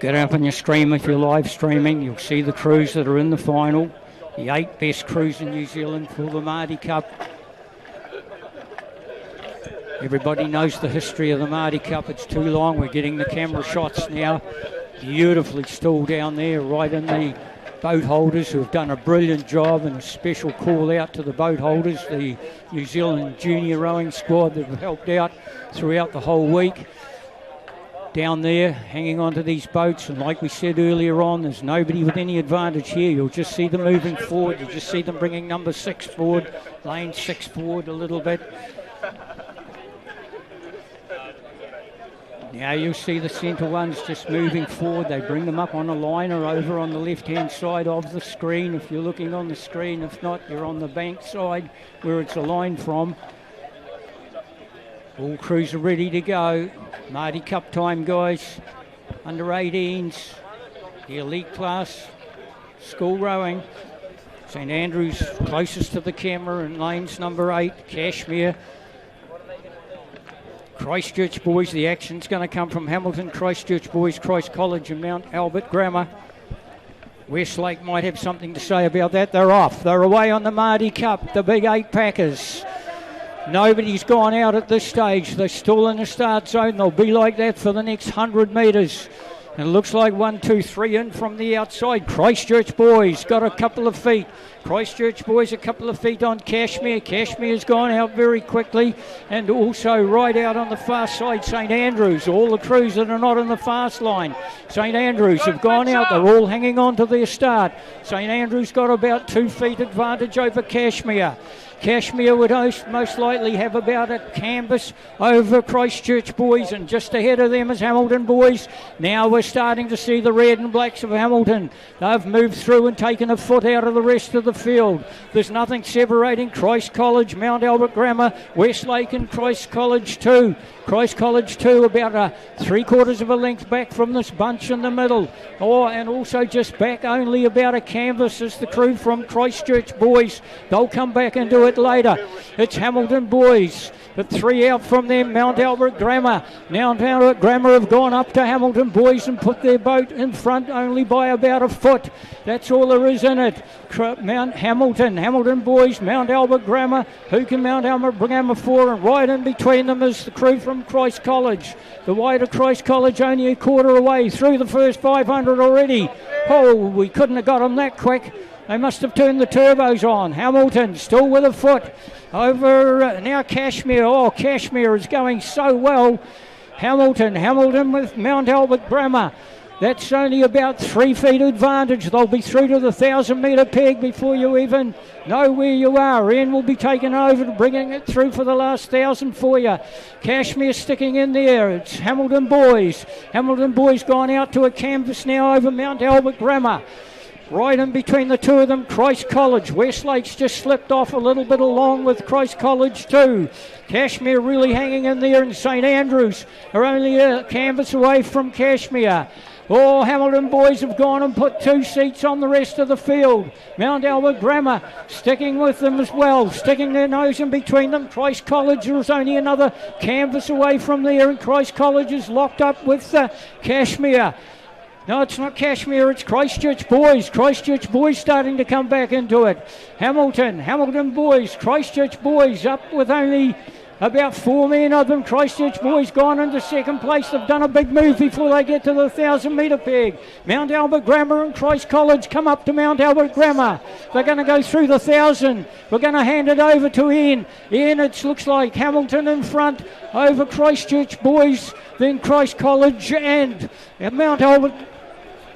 Get up on your stream if you're live streaming. You'll see the crews that are in the final. The 8 best crews in New Zealand for the Maadi Cup. Everybody knows the history of the Maadi Cup. It's too long. We're getting the camera shots now. Beautifully still down there, right in the boat holders, who have done a brilliant job, and a special call out to the boat holders, the New Zealand junior rowing squad that have helped out throughout the whole week. Down there, hanging onto these boats, and like we said earlier on, there's nobody with any advantage here. You'll just see them moving forward. You just see them bringing number 6 forward, lane 6 forward a little bit. Now you'll see the centre ones just moving forward. They bring them up on a liner over on the left-hand side of the screen, if you're looking on the screen. If not, you're on the bank side where it's aligned from. All crews are ready to go. Maadi Cup time, guys. Under 18s, the elite class, school rowing. St Andrews closest to the camera in lanes number 8, Kashmir. Christchurch boys, the action's going to come from Hamilton, Christchurch boys, Christ College and Mount Albert Grammar. Westlake might have something to say about that. They're off. They're away on the Maadi Cup, the big 8 packers. Nobody's gone out at this stage. They're still in the start zone. They'll be like that for the next 100 metres. And it looks like 1, 2, 3 in from the outside. Christchurch boys got a couple of feet. Christchurch boys a couple of feet on Kashmir. Kashmir's gone out very quickly. And also right out on the far side, St Andrews. All the crews that are not in the fast line. St Andrews have gone out. They're all hanging on to their start. St Andrews got about 2 feet advantage over Kashmir. Kashmir would most likely have about a canvas over Christchurch boys, and just ahead of them is Hamilton boys. Now we're starting to see the red and blacks of Hamilton. They've moved through and taken a foot out of the rest of the field. There's nothing separating Christ College, Mount Albert Grammar, Westlake and Christ College 2. Christ College 2 about a 3/4 of a length back from this bunch in the middle. And also just back only about a canvas is the crew from Christchurch boys. They'll come back and do it later. It's Hamilton boys, but 3 out from them, Mount Albert Grammar. Mount Albert Grammar have gone up to Hamilton boys and put their boat in front only by about a foot. That's all there is in it. Hamilton boys, Mount Albert Grammar. Who can Mount Albert Grammar for? And right in between them is the crew from Christ College. The wider Christ College only a quarter away through the first 500 already. Oh, we couldn't have got them that quick. They must have turned the turbos on. Hamilton still with a foot. Over now Kashmir. Oh, Kashmir is going so well. Hamilton with Mount Albert Grammar. That's only about 3 feet advantage. They'll be through to the 1,000-metre peg before you even know where you are. Ian will be taking over, bringing it through for the last 1,000 for you. Kashmir sticking in there. It's Hamilton boys. Hamilton boys gone out to a canvas now over Mount Albert Grammar. Right in between the two of them, Christ College. Westlake's just slipped off a little bit along with Christ College too. Kashmir really hanging in there, and St Andrews are only a canvas away from Kashmir. Oh, Hamilton boys have gone and put 2 seats on the rest of the field. Mount Albert Grammar sticking with them as well, sticking their nose in between them. Christ College is only another canvas away from there, and Christ College is locked up with Kashmir. No, it's not Kashmir, it's Christchurch boys. Christchurch boys starting to come back into it. Hamilton boys, Christchurch boys up with only about 4 men of them. Christchurch boys gone into second place. They've done a big move before they get to the 1,000-metre peg. Mount Albert Grammar and Christ College come up to Mount Albert Grammar. They're going to go through the 1,000. We're going to hand it over to Ian. Ian, it looks like Hamilton in front over Christchurch boys, then Christ College and Mount Albert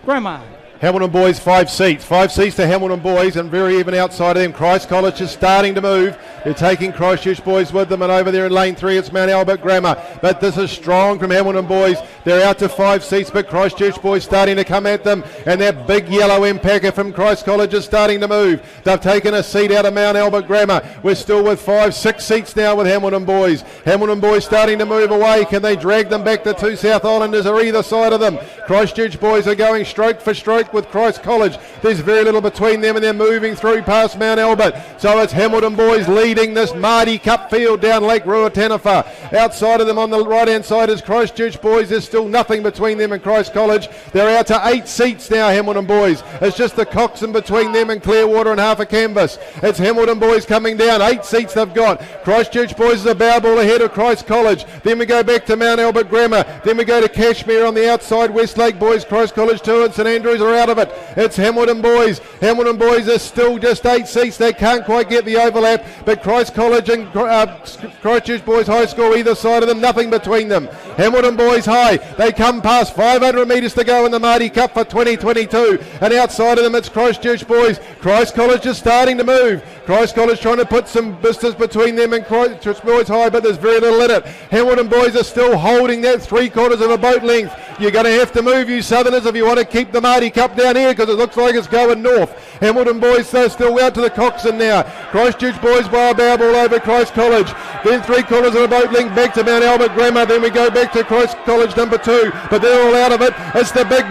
Grammar. Hamilton boys 5 seats. 5 seats to Hamilton boys, and very even outside of them. Christ College is starting to move. They're taking Christchurch boys with them, and over there in lane 3 it's Mount Albert Grammar. But this is strong from Hamilton boys. They're out to 5 seats, but Christchurch boys starting to come at them, and that big yellow M-packer from Christ College is starting to move. They've taken a seat out of Mount Albert Grammar. We're still with 5, 6 seats now with Hamilton boys. Hamilton boys starting to move away. Can they drag them back? The 2 South Islanders are either side of them. Christchurch boys are going stroke for stroke with Christ College. There's very little between them, and they're moving through past Mount Albert. So it's Hamilton Boys leading this Maadi Cup field down Lake Ruataniwha. Outside of them on the right-hand side is Christchurch Boys. There's still nothing between them and Christ College. They're out to 8 seats now, Hamilton Boys. It's just the Coxon between them and Clearwater and half a canvas. It's Hamilton Boys coming down. 8 seats they've got. Christchurch Boys is a bow ball ahead of Christ College. Then we go back to Mount Albert Grammar. Then we go to Cashmere on the outside. Westlake Boys, Christ College 2 and St Andrews are out of it. It's Hamilton Boys. Hamilton Boys are still just 8 seats. They can't quite get the overlap, but Christ College and Christchurch Boys High School either side of them, nothing between them. Hamilton Boys High, they come past 500 metres to go in the Maadi Cup for 2022, and outside of them it's Christchurch Boys. Christ College is starting to move. Christ College trying to put some distance between them and Christchurch Boys High, but there's very little in it. Hamilton Boys are still holding that 3/4 of a boat length. You're going to have to move, you Southerners, if you want to keep the Maadi Cup down here, because it looks like it's going north. Hamilton Boys though still out to the Coxon now. Christchurch Boys by a bow ball over Christ College. Then 3/4 of a boat length back to Mount Albert Grammar. Then we go back to Christ College number 2, but they're all out of it. It's the big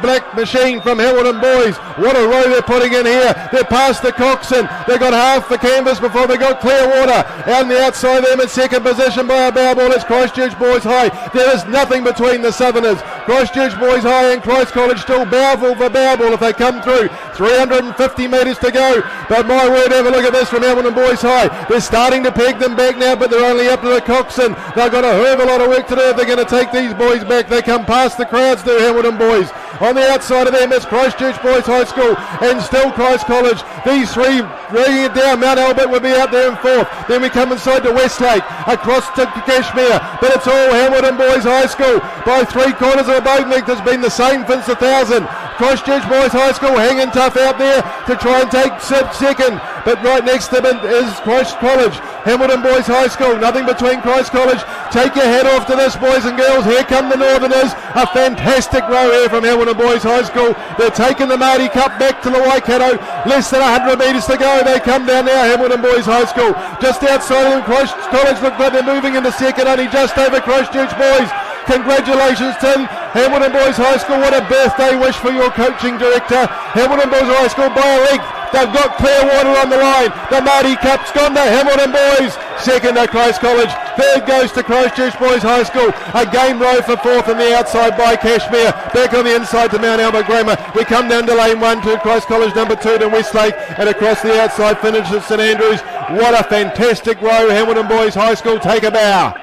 black machine from Hamilton Boys. What a row they're putting in here. They're past the Coxon. They got half the canvas before they got Clearwater. Out on the outside of them in second position by a bow ball is Christchurch Boys High. There is nothing between the Southerners. Christchurch Boys High and Christ College still bowful for bow ball if they come through. 350 metres to go. But my word, have a look at this from Hamilton Boys High. They're starting to peg them back now, but they're only up to the Coxon. They've got a hell of a lot of work to do if they're going to take these boys back. They come past the crowds, do Hamilton Boys. On the outside of them is Christchurch Boys High School and still Christ College. These three bringing it down. Mount Albert will be out there in 4th. Then we come inside to Westlake, across to Cashmere, but it's all Hamilton Boys High School by 3/4 of a boat length. Has been the same since 1000. Christchurch Boys High School hanging tough out there to try and take second, but right next to them is Christ College. Hamilton Boys High School, nothing between Christ College. Take your head off to this, boys and girls. Here come the Northerners. A fantastic row here from Hamilton Boys High School. They're taking the Maadi Cup back to the Waikato. Less than 100 metres to go. They come down now, Hamilton Boys High School. Just outside of them, Christ College look like they're moving into second, only just over Christchurch Boys. Congratulations to Hamilton Boys High School. What a birthday wish for your coaching director. Hamilton Boys High School by a length. They've got Clearwater on the line. The Maadi Cup's gone to Hamilton Boys. Second to Christ College. Third goes to Christchurch Boys High School. A game row for 4th on the outside by Cashmere. Back on the inside to Mount Albert Grammar. We come down to lane 1 to Christ College number 2 to Westlake. And across the outside finish at St Andrews. What a fantastic row. Hamilton Boys High School take a bow.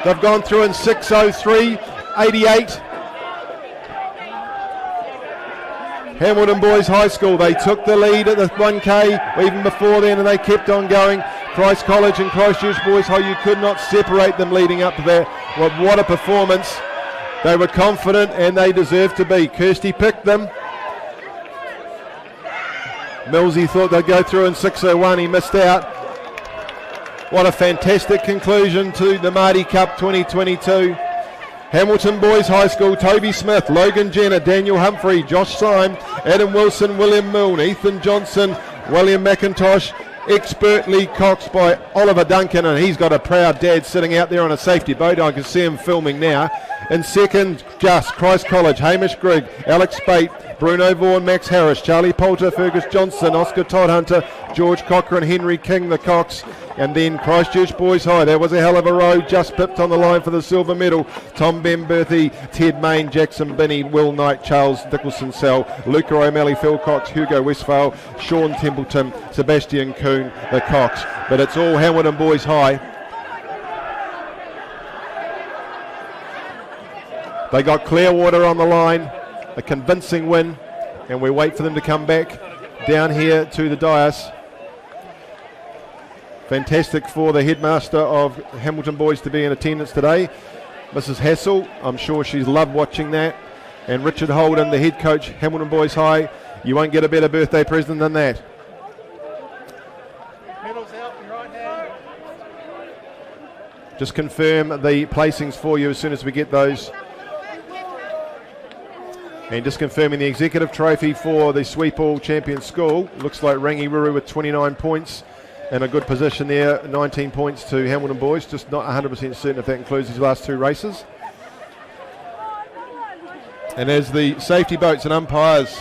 They've gone through in 6:03.88. Hamilton Boys High School, they took the lead at the 1K even before then, and they kept on going. Christ College and Christchurch Boys High, you could not separate them leading up to that. Well, what a performance. They were confident and they deserved to be. Kirsty picked them. Millsy thought they'd go through in 6:01, he missed out. What a fantastic conclusion to the Maadi Cup 2022. Hamilton Boys High School, Toby Smith, Logan Jenner, Daniel Humphrey, Josh Syme, Adam Wilson, William Milne, Ethan Johnson, William McIntosh, expertly coxed by Oliver Duncan, and he's got a proud dad sitting out there on a safety boat. I can see him filming now. In second, just Christ College, Hamish Grigg, Alex Spate, Bruno Vaughan, Max Harris, Charlie Poulter, Fergus Johnson, Oscar Toddhunter, George Cochran, Henry King, the Cox, and then Christchurch Boys High. That was a hell of a row, just pipped on the line for the silver medal. Tom Bemberthy, Ted Main, Jackson Binney, Will Knight, Charles Dickelson Sell, Luca O'Malley, Phil Cox, Hugo Westphal, Sean Templeton, Sebastian Kuhn, the Cox. But it's all Hamilton Boys High. They got Clearwater on the line, a convincing win, and we wait for them to come back down here to the dais. Fantastic for the headmaster of Hamilton Boys to be in attendance today, Mrs. Hassel. I'm sure she's loved watching that. And Richard Holden, the head coach, Hamilton Boys High. You won't get a better birthday present than that. Medals out in right hand. Just confirm the placings for you as soon as we get those. And just confirming the executive trophy for the Sweep All Champion School. Looks like Rangi Ruru with 29 points. And a good position there, 19 points to Hamilton Boys. Just not 100% certain if that includes his last 2 races. And as the safety boats and umpires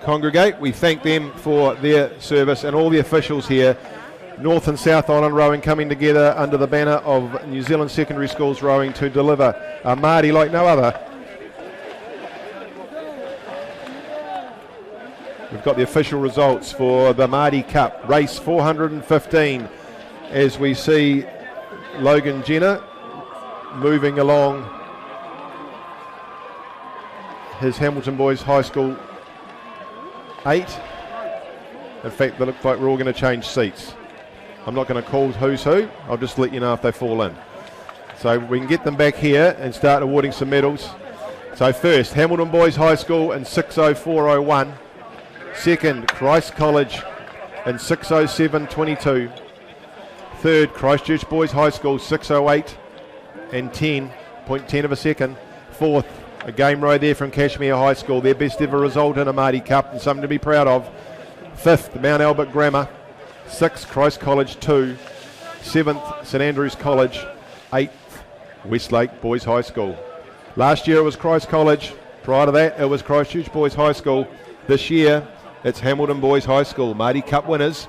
congregate, we thank them for their service, and all the officials here, North and South Island Rowing, coming together under the banner of New Zealand Secondary Schools Rowing to deliver a Maadi like no other. We've got the official results for the Maadi Cup, race 415, as we see Logan Jenner moving along his Hamilton Boys High School 8. In fact, they look like we're all going to change seats. I'm not going to call who's who, I'll just let you know if they fall in. So we can get them back here and start awarding some medals. So first, Hamilton Boys High School in 6:04.01. Second, Christ College in 6:07.22. Third, Christchurch Boys High School 6:08 and 10.10 of a second. Fourth, a game row there from Cashmere High School, their best ever result in a Maadi Cup and something to be proud of. Fifth, Mount Albert Grammar. Sixth, Christ College 2. Seventh, St Andrews College. Eighth, Westlake Boys High School. Last year it was Christ College. Prior to that it was Christchurch Boys High School. This year it's Hamilton Boys High School. Maadi Cup winners